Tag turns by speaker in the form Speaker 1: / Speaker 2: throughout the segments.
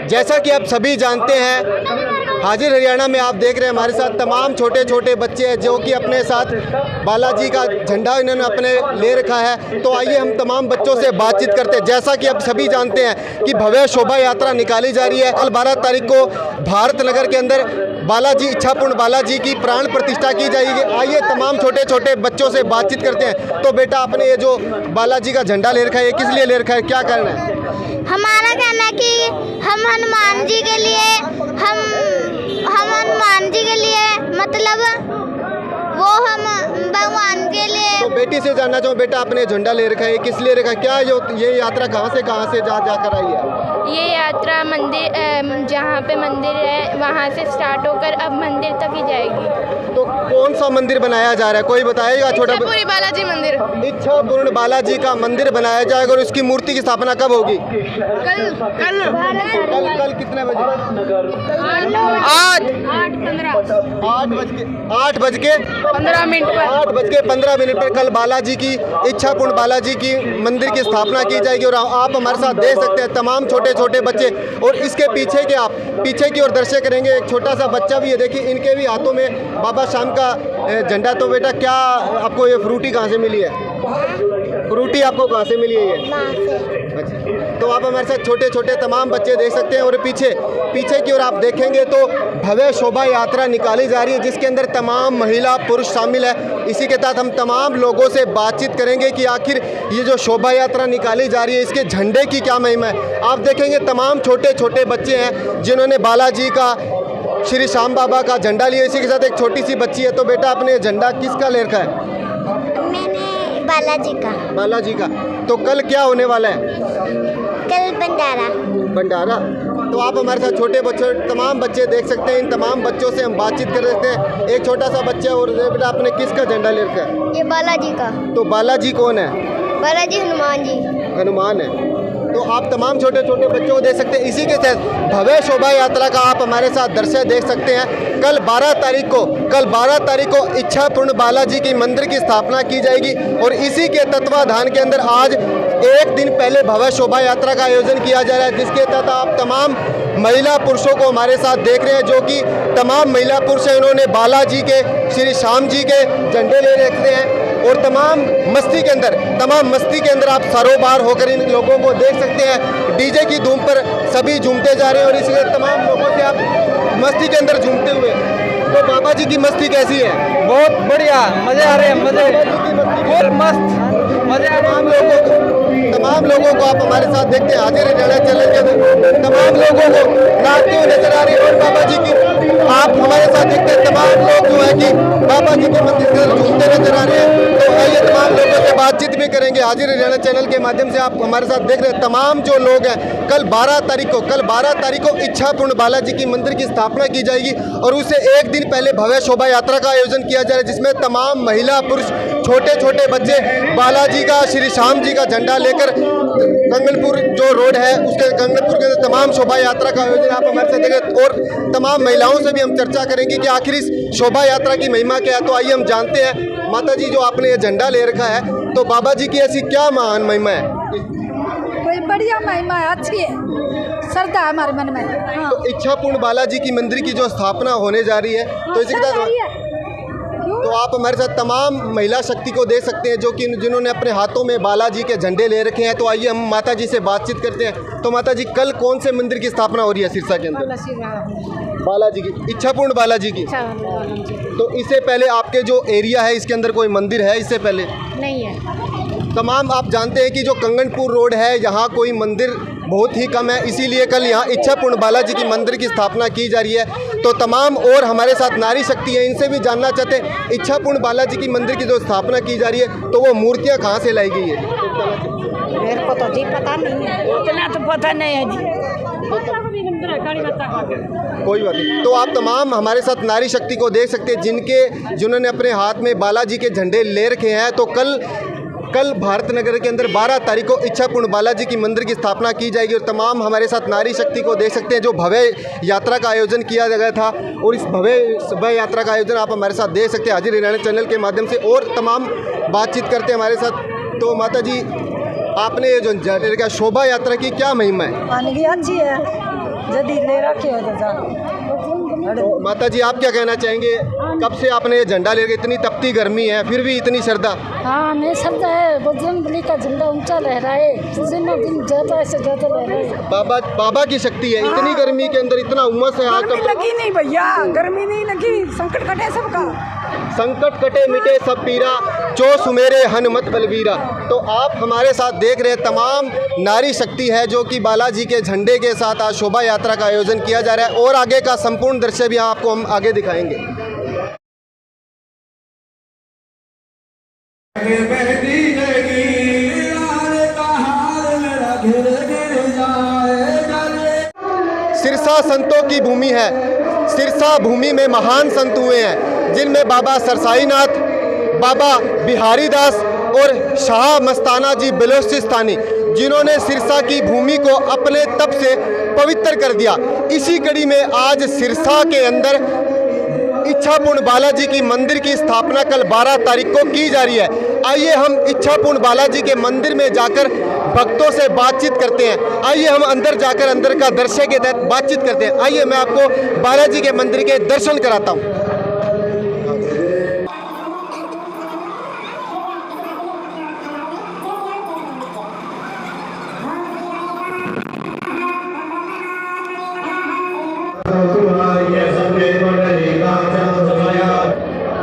Speaker 1: जैसा कि आप सभी जानते हैं, हाजिर हरियाणा में आप देख रहे हैं हमारे साथ तमाम छोटे छोटे बच्चे हैं जो कि अपने साथ बालाजी का झंडा इन्होंने अपने ले रखा है। तो आइए हम तमाम बच्चों से बातचीत करते हैं। जैसा कि आप सभी जानते हैं कि भव्य शोभा यात्रा निकाली जा रही है। कल 12 तारीख को भारत नगर के अंदर बालाजी इच्छापूर्ण बालाजी की प्राण प्रतिष्ठा की जाएगी। आइए तमाम छोटे छोटे बच्चों से बातचीत करते हैं। तो बेटा, आपने ये जो बालाजी का झंडा ले रखा है, ये किस लिए ले रखा है, क्या करना है?
Speaker 2: हमारा कहना है कि हम हनुमान जी के लिए मतलब वो हम भगवान के लिए।
Speaker 1: तो बेटी से जानना चाहूँ, बेटा आपने झंडा ले रखा है, किस लिए रखा है, क्या ये यात्रा कहाँ से जाकर आई है?
Speaker 3: ये यात्रा मंदिर जहाँ पे मंदिर है वहाँ से स्टार्ट होकर अब मंदिर तक ही जाएगी।
Speaker 1: तो कौन सा मंदिर बनाया जा रहा है, कोई बताएगा? छोटा
Speaker 3: इच्छापुरी बालाजी मंदिर।
Speaker 1: इच्छापूर्ण बालाजी का मंदिर बनाया जाएगा और उसकी मूर्ति की स्थापना कब होगी? कल कितने बजे? 8:15 पर कल बालाजी की इच्छापूर्ण बालाजी की मंदिर की स्थापना की जाएगी। और आप हमारे साथ देख सकते हैं तमाम छोटे छोटे बच्चे, और इसके पीछे के आप पीछे की ओर दर्शक करेंगे, एक छोटा सा बच्चा भी है। देखिए, इनके भी हाथों में बाबा श्याम का झंडा। तो बेटा, क्या आपको ये फ्रूटी कहाँ से मिली है? फ्रूटी आपको कहाँ से मिली है ये? अच्छा, तो आप हमारे साथ छोटे छोटे तमाम बच्चे देख सकते हैं। और पीछे की ओर आप देखेंगे तो भव्य शोभा यात्रा निकाली जा रही है, जिसके अंदर तमाम महिला पुरुष शामिल है। इसी के तहत हम तमाम लोगों से बातचीत करेंगे कि आखिर ये जो शोभा यात्रा निकाली जा रही है, इसके झंडे की क्या महिमा है। आप देखेंगे तमाम छोटे छोटे बच्चे हैं जिन्होंने बालाजी का, श्री श्याम बाबा का झंडा लिया। इसी के साथ एक छोटी सी बच्ची है। तो बेटा, आपने झंडा किसका ले रखा है?
Speaker 2: मैंने बालाजी का।
Speaker 1: तो कल क्या होने वाला है?
Speaker 2: कल
Speaker 1: भंडारा। तो आप हमारे साथ छोटे बच्चे तमाम बच्चे देख सकते हैं। इन तमाम बच्चों से हम बातचीत कर सकते हैं। एक छोटा सा बच्चा, और बेटा आपने किसका झंडा ले रखा है?
Speaker 2: ये बालाजी का।
Speaker 1: तो बालाजी कौन है?
Speaker 2: बालाजी
Speaker 1: हनुमान है। तो आप तमाम छोटे छोटे बच्चों को देख सकते हैं। इसी के तहत भव्य शोभा यात्रा का आप हमारे साथ दृश्य देख सकते हैं। कल 12 तारीख को इच्छापूर्ण बालाजी की मंदिर की स्थापना की जाएगी। और इसी के तत्वाधान के अंदर आज एक दिन पहले भव्य शोभा यात्रा का आयोजन किया जा रहा है, जिसके तहत आप तमाम महिला पुरुषों को हमारे साथ देख रहे हैं, जो कि तमाम महिला पुरुष हैं। इन्होंने बालाजी के, श्री श्याम जी के झंडे ले रखते हैं। और तमाम मस्ती के अंदर आप सरोबार होकर इन लोगों को देख सकते हैं। डीजे की धूम पर सभी झूमते जा रहे हैं, और इसलिए तमाम लोगों से आप मस्ती के अंदर झूमते हुए। तो बाबा जी की मस्ती कैसी है?
Speaker 4: बहुत बढ़िया, मजे आ रहे हैं, बहुत मस्त मजे।
Speaker 1: तमाम लोगों को आप हमारे साथ देखते हैं। हाजिर हरियाणा चैनल के अंदर तमाम लोगों को नाचते हुए नजर आ रही है। और बाबा जी की आप हमारे साथ देखते हैं तमाम लोग जो है कि बाबा जी के मंदिर के अंदर झूमते नजर आ रहे हैं। तो आइए तमाम लोगों से बातचीत भी करेंगे। हाजिर हरियाणा चैनल के माध्यम से आप हमारे साथ देख रहे हैं तमाम जो लोग हैं। कल 12 तारीख को इच्छापूर्ण बालाजी की मंदिर की स्थापना की जाएगी, और उससे एक दिन पहले भव्य शोभा यात्रा का आयोजन किया जा रहा है, जिसमें तमाम महिला पुरुष छोटे छोटे बच्चे बालाजी का, श्री श्याम जी का झंडा लेकर कंगनपुर जो रोड है, उसके कंगनपुर के तमाम शोभा यात्रा का आयोजन आप हमारे साथ देखें। और तमाम महिलाओं से भी हम चर्चा करेंगे कि आखिर इस शोभा यात्रा की महिमा क्या है। तो आइए हम जानते हैं। माता जी, जो आपने ये झंडा ले रखा है, तो बाबा जी की ऐसी क्या महान महिमा है?
Speaker 5: कोई बढ़िया महिमा है, अच्छी है, श्रद्धा है हमारे मन में। हाँ।
Speaker 1: तो इच्छापूर्ण बालाजी की मंदिर की जो स्थापना होने जा रही है, तो इसी के साथ तो आप हमारे साथ तमाम महिला शक्ति को देख सकते हैं, जो कि जिन्होंने अपने हाथों में बालाजी के झंडे ले रखे हैं। तो आइए हम माता जी से बातचीत करते हैं। तो माता जी, कल कौन से मंदिर की स्थापना हो रही है सिरसा के अंदर? बालाजी की, इच्छापूर्ण बालाजी की। तो इससे पहले आपके जो एरिया है, इसके अंदर कोई मंदिर है इससे पहले?
Speaker 3: नहीं है।
Speaker 1: तमाम आप जानते हैं कि जो कंगनपुर रोड है, यहाँ कोई मंदिर बहुत ही कम है, इसीलिए कल यहाँ इच्छापूर्ण बालाजी की मंदिर की स्थापना की जा रही है। तो तमाम और हमारे साथ नारी शक्ति है, इनसे भी जानना चाहते हैं, इच्छापूर्ण बालाजी की मंदिर की जो स्थापना की जा रही है, तो वो मूर्तियाँ कहाँ से लाई गई है?
Speaker 5: मेरे को तो जी पता नहीं है, इतना तो पता नहीं है जी। मंदिर है काली माता का।
Speaker 1: कोई बात नहीं। तो आप तमाम हमारे साथ नारी शक्ति को देख सकते हैं जिन्होंने अपने हाथ में बालाजी के झंडे ले रखे हैं। तो कल भारत नगर के अंदर 12 तारीख को इच्छापूर्ण बालाजी की मंदिर की स्थापना की जाएगी और तमाम हमारे साथ नारी शक्ति को देख सकते हैं जो भव्य यात्रा का आयोजन किया गया था। और इस भव्य यात्रा का आयोजन आप हमारे साथ देख सकते हैं हाजिर हरियाणा चैनल के माध्यम से और तमाम बातचीत करते हैं हमारे साथ। तो माता जी, आपने ये जो झंडे का शोभा यात्रा की क्या महिमा है?
Speaker 5: पानी की अच्छी है जदी ले रखे हो
Speaker 1: तो माता जी, आप क्या कहना चाहेंगे? कब से आपने ये झंडा ले रखे? इतनी तपती गर्मी है फिर भी इतनी श्रद्धा?
Speaker 5: हाँ नहीं श्रद्धा है। बजरंगबली का झंडा ऊंचा लहराए, दिन ज़्यादा से ज़्यादा लहराए।
Speaker 1: बाबा की शक्ति है। इतनी गर्मी के अंदर इतना उमस है। आज
Speaker 5: गर्मी लगी नहीं भैया, गर्मी नहीं लगी। संकट कटे सबका,
Speaker 1: संकट कटे मिटे सब पीरा, जो सुमेरे हनुमत बलवीरा। तो आप हमारे साथ देख रहे हैं तमाम नारी शक्ति है जो कि बालाजी के झंडे के साथ आज शोभा यात्रा का आयोजन किया जा रहा है और आगे का संपूर्ण दृश्य भी आपको हम आगे दिखाएंगे। सिरसा संतों की भूमि है। सिरसा भूमि में महान संत हुए हैं जिनमें बाबा सरसाईनाथ, बाबा बिहारी दास और शाह मस्ताना जी बलोचिस्तानी, जिन्होंने सिरसा की भूमि को अपने तप से पवित्र कर दिया। इसी कड़ी में आज सिरसा के अंदर इच्छापूर्ण बालाजी की मंदिर की स्थापना कल 12 तारीख को की जा रही है। आइए हम इच्छापूर्ण बालाजी के मंदिर में जाकर भक्तों से बातचीत करते हैं। आइए हम अंदर जाकर अंदर का दृश्य के तहत बातचीत करते हैं। आइए मैं आपको बालाजी के मंदिर के दर्शन कराता हूँ।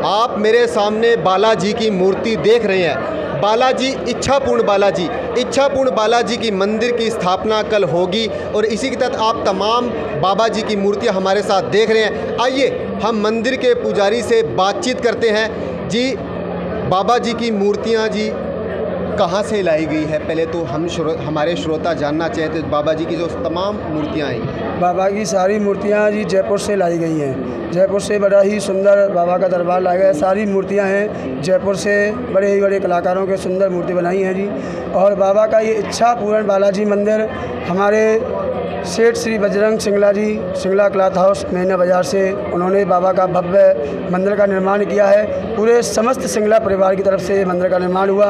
Speaker 1: आप मेरे सामने बालाजी की मूर्ति देख रहे हैं। बालाजी इच्छापूर्ण बालाजी की मंदिर की स्थापना कल होगी और इसी के तहत आप तमाम बाबा जी की मूर्तियां हमारे साथ देख रहे हैं। आइए हम मंदिर के पुजारी से बातचीत करते हैं। जी, बाबा जी की मूर्तियां जी कहाँ से लाई गई है? पहले तो हमारे श्रोता जानना चाहते हैं बाबा जी की जो तमाम मूर्तियाँ आई।
Speaker 6: बाबा की सारी मूर्तियाँ जी जयपुर से लाई गई हैं। जयपुर से बड़ा ही सुंदर बाबा का दरबार लाया गया। सारी मूर्तियाँ हैं जयपुर से, बड़े ही बड़े कलाकारों के सुंदर मूर्ति बनाई हैं जी। और बाबा का ये इच्छापूर्ण बालाजी मंदिर हमारे सेठ श्री बजरंग सिंगला जी, सिंगला क्लॉथ हाउस मेना बाज़ार से, उन्होंने बाबा का भव्य मंदिर का निर्माण किया है। पूरे समस्त सिंगला परिवार की तरफ से मंदिर का निर्माण हुआ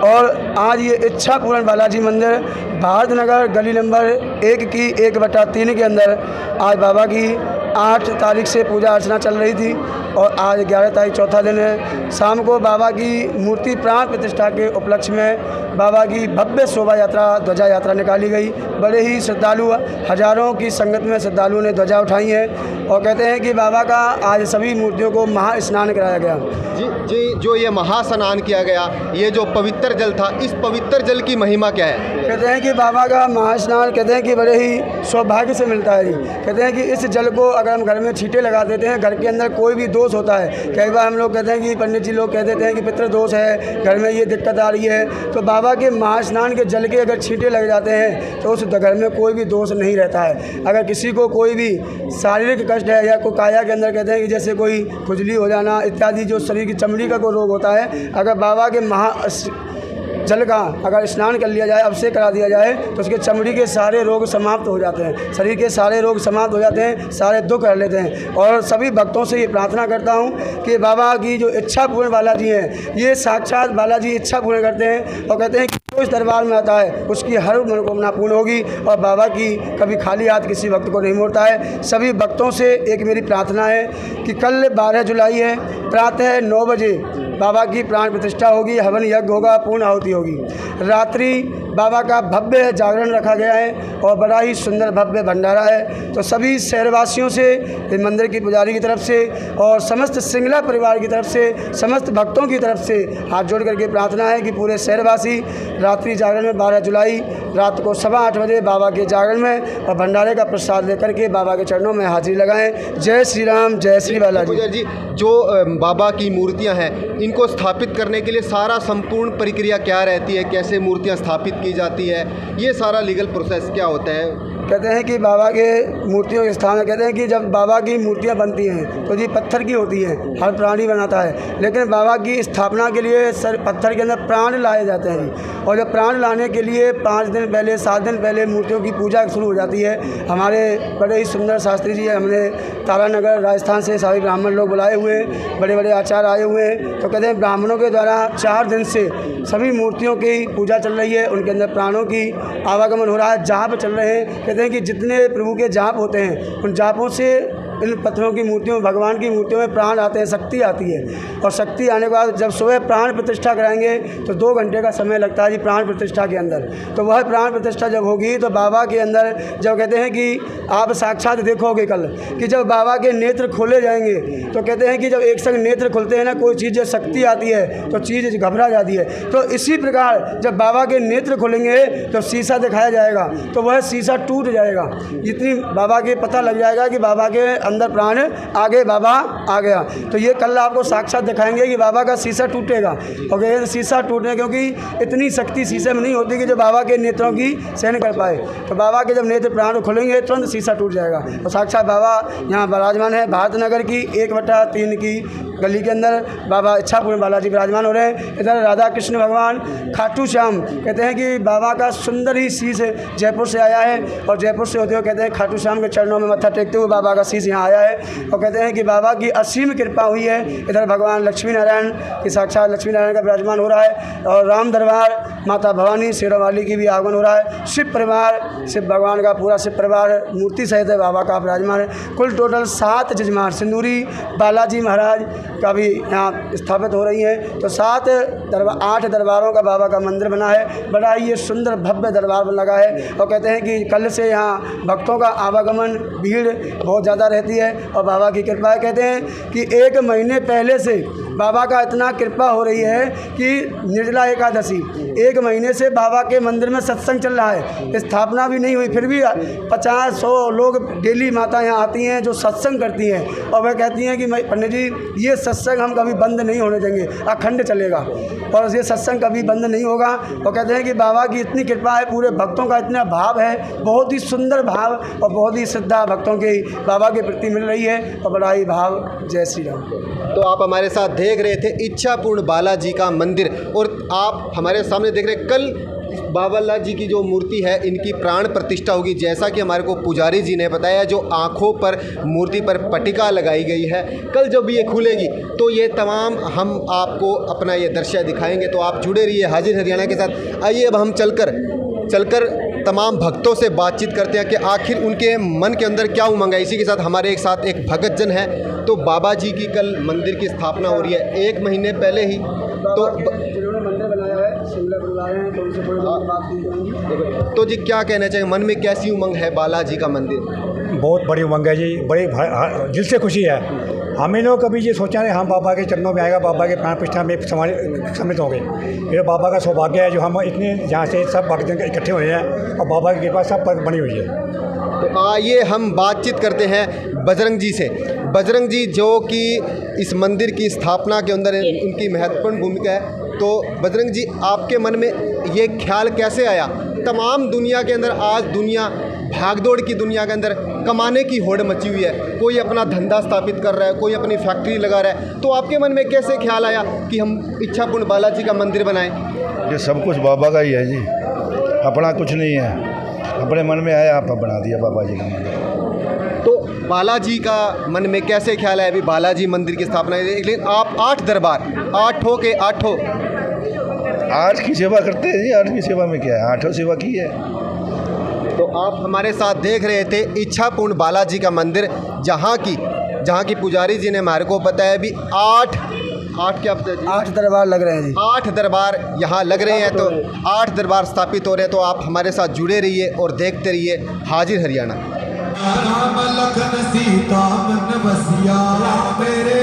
Speaker 6: और आज ये इच्छापूर्ण बालाजी मंदिर भारत नगर गली नंबर 1 की 1/3 के अंदर आज बाबा की 8 तारीख से पूजा अर्चना चल रही थी और आज 11 तारीख चौथा दिन है। शाम को बाबा की मूर्ति प्राण प्रतिष्ठा के उपलक्ष्य में बाबा की भव्य शोभा यात्रा, ध्वजा यात्रा निकाली गई। बड़े ही श्रद्धालु, हजारों की संगत में श्रद्धालुओं ने ध्वजा उठाई है और कहते हैं कि बाबा का आज सभी मूर्तियों को महास्नान कराया गया।
Speaker 1: जी, जो ये महास्नान किया गया, ये जो पवित्र जल था, इस पवित्र जल की महिमा क्या है?
Speaker 6: कहते हैं कि बाबा का महास्नान कहते हैं कि बड़े ही सौभाग्य से मिलता है जी। कहते हैं कि इस जल को अगर हम घर में छींटे लगा देते हैं, घर के अंदर कोई भी दोष होता है, कई बार हम लोग कहते हैं कि पंडित जी लोग कह देते हैं कि पितृ दोष है, घर में ये दिक्कत आ रही है, तो बाबा के महास्नान के जल के अगर छींटे लग जाते हैं तो उस घर में कोई भी दोष नहीं रहता है। अगर किसी को कोई भी शारीरिक कष्ट है या कोई काया के अंदर कहते हैं कि जैसे कोई खुजली हो जाना इत्यादि, जो शरीर की चमड़ी का कोई रोग होता है, अगर बाबा के जल का अगर स्नान कर लिया जाए, अभिषेक करा दिया जाए, तो उसके चमड़ी के सारे रोग समाप्त हो जाते हैं, शरीर के सारे रोग समाप्त हो जाते हैं, सारे दुख हर लेते हैं। और सभी भक्तों से ये प्रार्थना करता हूँ कि बाबा की जो इच्छापूर्ण बालाजी हैं, ये साक्षात बालाजी इच्छा पूर्ण करते हैं और कहते हैं कि जो इस दरबार में आता है उसकी हर मनोकामना पूर्ण होगी और बाबा की कभी खाली हाथ किसी भक्त को नहीं मोड़ता है। सभी भक्तों से एक मेरी प्रार्थना है कि कल 12 जुलाई है, प्रातः 9 बजे बाबा की प्राण प्रतिष्ठा होगी, हवन यज्ञ होगा, पूर्ण आहुति होगी। रात्रि बाबा का भव्य जागरण रखा गया है और बड़ा ही सुंदर भव्य भंडारा है। तो सभी शहरवासियों से, मंदिर की पुजारी की तरफ से और समस्त सिंगला परिवार की तरफ से, समस्त भक्तों की तरफ से हाथ जोड़ करके प्रार्थना है कि पूरे शहरवासी रात्रि जागरण में 12 जुलाई रात को 8:15 बजे बाबा के जागरण में और भंडारे का प्रसाद लेकर के बाबा के चरणों में हाजिरी लगाएं। जय श्री राम, जय श्री बालाजी।
Speaker 1: जी, जो बाबा की मूर्तियां हैं, इनको स्थापित करने के लिए सारा संपूर्ण प्रक्रिया क्या रहती है? कैसे मूर्तियां स्थापित की जाती है? ये सारा लीगल प्रोसेस क्या होता है?
Speaker 6: कहते हैं कि बाबा के मूर्तियों के स्थान में कहते हैं कि जब बाबा की मूर्तियाँ बनती हैं तो जी पत्थर की होती हैं, हर प्राणी बनाता है, लेकिन बाबा की स्थापना के लिए पत्थर के अंदर प्राण लाए जाते हैं जी। और जब प्राण लाने के लिए 5 दिन पहले 7 दिन पहले मूर्तियों की पूजा शुरू हो जाती है। हमारे बड़े ही सुंदर शास्त्री जी, हमने तारानगर राजस्थान से सभी ब्राह्मण लोग बुलाए हुए हैं, बड़े बड़े आचार्य आए हुए हैं। तो कहते हैं ब्राह्मणों के द्वारा 4 दिन से सभी मूर्तियों की पूजा चल रही है, उनके अंदर प्राणों की आवागमन हो रहा है, जाप चल रहे हैं। कहते हैं कि जितने प्रभु के जाप होते हैं उन जापों से इन पत्थरों की मूर्तियों में, भगवान की मूर्तियों में प्राण आते हैं, शक्ति आती है। और शक्ति आने के बाद जब सुबह प्राण प्रतिष्ठा कराएंगे तो 2 घंटे का समय लगता है जी प्राण प्रतिष्ठा के अंदर। तो वह प्राण प्रतिष्ठा जब होगी तो बाबा के अंदर जब कहते हैं कि आप साक्षात देखोगे कल कि जब बाबा के नेत्र खोले जाएंगे तो कहते हैं कि जब एक संग नेत्र खुलते हैं ना, कोई चीज़ जब शक्ति आती है तो चीज़ घबरा जाती है। तो इसी प्रकार जब बाबा के नेत्र खुलेंगे तो शीशा दिखाया जाएगा, तो वह शीशा टूट जाएगा। इतनी बाबा के पता लग जाएगा कि बाबा के अंदर प्राण आ गए, बाबा आ गया। तो ये कल आपको साक्षात दिखाएंगे कि बाबा का शीशा टूटेगा। और शीशा टूटने क्योंकि इतनी शक्ति शीशे में नहीं होती कि जो बाबा के नेत्रों की सहन कर पाए। तो बाबा के जब नेत्र प्राण खुलेंगे तुरंत शीशा टूट जाएगा। और साक्षात बाबा यहाँ विराजमान है, भारत नगर की 1/3 की गली के अंदर बाबा इच्छापुर बालाजी विराजमान हो रहे हैं। इधर राधा कृष्ण भगवान खाटू श्याम, कहते हैं कि बाबा का सुंदर ही शीश जयपुर से आया है। और जयपुर से होते हुए कहते हैं खाटू श्याम के चरणों में मत्था टेकते हुए बाबा का शीश यहाँ आया है। और कहते हैं कि बाबा की असीम कृपा हुई है। इधर भगवान लक्ष्मी नारायण की साक्षात लक्ष्मी नारायण का विराजमान हो रहा है। और राम दरबार माता भवानी शेरोवाली की भी आगमन हो रहा है। शिव परिवार, शिव भगवान का पूरा शिव परिवार मूर्ति सहित बाबा का विराजमान है। कुल टोटल 7 जजमान सिंदूरी बालाजी महाराज का भी यहाँ स्थापित हो रही हैं। तो 8 दरबारों का बाबा का मंदिर बना है। बड़ा ही ये सुंदर भव्य दरबार लगा है। और कहते हैं कि कल से यहाँ भक्तों का आवागमन भीड़ बहुत ज़्यादा रहती है और बाबा की कृपा है। कहते हैं कि 1 महीने पहले से बाबा का इतना कृपा हो रही है कि निर्जला एकादशी 1 महीने से बाबा के मंदिर में सत्संग चल रहा है। स्थापना भी नहीं हुई, फिर भी 50-100 लोग डेली माता यहाँ आती हैं जो सत्संग करती हैं। और वह कहती हैं कि पंडित जी ये सत्संग हम कभी बंद नहीं होने देंगे, अखंड चलेगा और ये सत्संग कभी बंद नहीं होगा। और कहते हैं कि बाबा की इतनी कृपा है, पूरे भक्तों का इतना भाव है, बहुत ही सुंदर भाव और बहुत ही श्रद्धा भक्तों की बाबा के प्रति मिल रही है। और बड़ा ही भाव। जय श्री राम।
Speaker 1: तो आप हमारे साथ देख रहे थे इच्छापूर्ण बालाजी का मंदिर और आप हमारे सामने देख रहे कल बाबा जी की जो मूर्ति है इनकी प्राण प्रतिष्ठा होगी। जैसा कि हमारे को पुजारी जी ने बताया, जो आँखों पर मूर्ति पर पट्टिका लगाई गई है, कल जब ये खुलेगी तो ये तमाम हम आपको अपना ये दृश्य दिखाएंगे। तो आप जुड़े रहिए हाजिर हरियाणा के साथ। आइए अब हम चलकर तमाम भक्तों से बातचीत करते हैं कि आखिर उनके मन के अंदर क्या उमंग है। इसी के साथ हमारे एक साथ एक भगत जन है। तो बाबा जी की कल मंदिर की स्थापना हो रही है 1 महीने पहले ही। तो
Speaker 6: उन्होंने मंदिर बनाया है, शिमला बुलाए हैं, तो उनसे थोड़ी बात की जाएगी।
Speaker 1: तो जी क्या कहना चाहिए, मन में कैसी उमंग है बालाजी का मंदिर?
Speaker 7: बहुत बड़ी उमंग है जी, बड़ी दिल से खुशी है। हमें लोग कभी ये सोचा नहीं हम बाबा के चरणों में आएगा, बाबा के प्राण प्रतिष्ठा में सम्मिलित हो गए। ये बाबा का सौभाग्य है जो हम इतने यहाँ से सब भक्तजन इकट्ठे हुए हैं और बाबा की कृपा सब पर बनी हुई है।
Speaker 1: तो आइए हम बातचीत करते हैं बजरंग जी से। बजरंग जी जो कि इस मंदिर की स्थापना के अंदर उनकी महत्वपूर्ण भूमिका है। तो बजरंग जी आपके मन में ये ख्याल कैसे आया? तमाम दुनिया के अंदर आज दुनिया भागदौड़ की दुनिया के अंदर कमाने की होड़ मची हुई है, कोई अपना धंधा स्थापित कर रहा है, कोई अपनी फैक्ट्री लगा रहा है। तो आपके मन में कैसे ख्याल आया कि हम इच्छापूर्ण बालाजी का मंदिर बनाएं?
Speaker 8: ये सब कुछ बाबा का ही है जी, अपना कुछ नहीं है, अपने मन में आया आप बना दिया बाबा जी का मंदिर।
Speaker 1: तो बालाजी का मन में कैसे ख्याल है? अभी बालाजी मंदिर की स्थापना है, लेकिन आप 8 दरबार 8 के 8
Speaker 8: 8 की सेवा करते हैं जी। 8 की सेवा में क्या है, 8 सेवा की है।
Speaker 1: तो आप हमारे साथ देख रहे थे इच्छापूर्ण बालाजी का मंदिर, जहाँ की पुजारी जी ने हमारे को बताया भी 8 क्या
Speaker 6: 8 दरबार लग रहे हैं जी।
Speaker 1: 8 दरबार यहाँ लग रहे हैं। तो 8 दरबार स्थापित हो रहे हैं। तो आप हमारे साथ जुड़े रहिए और देखते रहिए हाजिर हरियाणा।
Speaker 9: राम लखन सीता मन बसिया, मेरे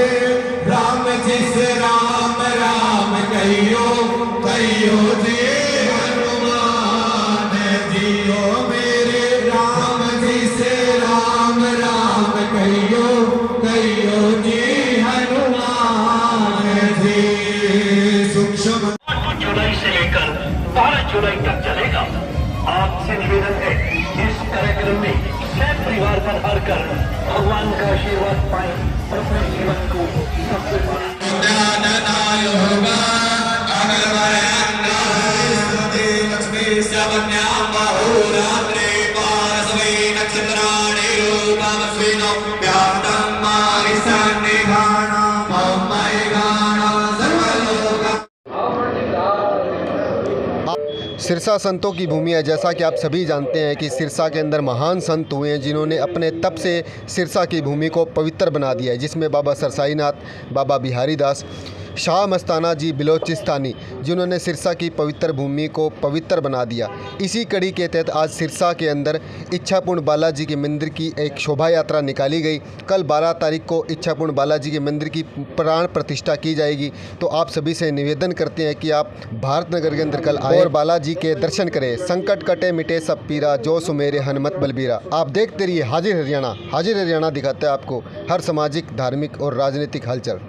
Speaker 9: राम जी से राम राम कहियो जी हनुमान जियो, मेरे राम जी से राम राम कहियो जी हनुमान जी। सूक्ष्म
Speaker 10: 8 जुलाई से लेकर 12 जुलाई तक चलेगा। आपसे निवेदन है इस कार्यक्रम घर में परिवार का हर कर भगवान का आशीर्वाद पाए और अपने जीवन को सफल
Speaker 1: सिरसा संतों की भूमि है। जैसा कि आप सभी जानते हैं कि सिरसा के अंदर महान संत हुए हैं जिन्होंने अपने तप से सिरसा की भूमि को पवित्र बना दिया है, जिसमें बाबा सरसाईनाथ, बाबा बिहारी दास, शाह मस्ताना जी बिलोचिस्तानी, जिन्होंने सिरसा की पवित्र भूमि को पवित्र बना दिया। इसी कड़ी के तहत आज सिरसा के अंदर इच्छापुर बालाजी के मंदिर की एक शोभा यात्रा निकाली गई। कल 12 तारीख को इच्छापुर बालाजी के मंदिर की प्राण प्रतिष्ठा की जाएगी। तो आप सभी से निवेदन करते हैं कि आप भारत नगर के अंदर कल आए और बालाजी के दर्शन करें। संकट कटे मिटे सब पीरा, जो सुमेरे हनुमत बलबीरा। आप देखते रहिए हाजिर हरियाणा। हाजिर हरियाणा दिखाता है आपको हर सामाजिक, धार्मिक और राजनीतिक हलचल।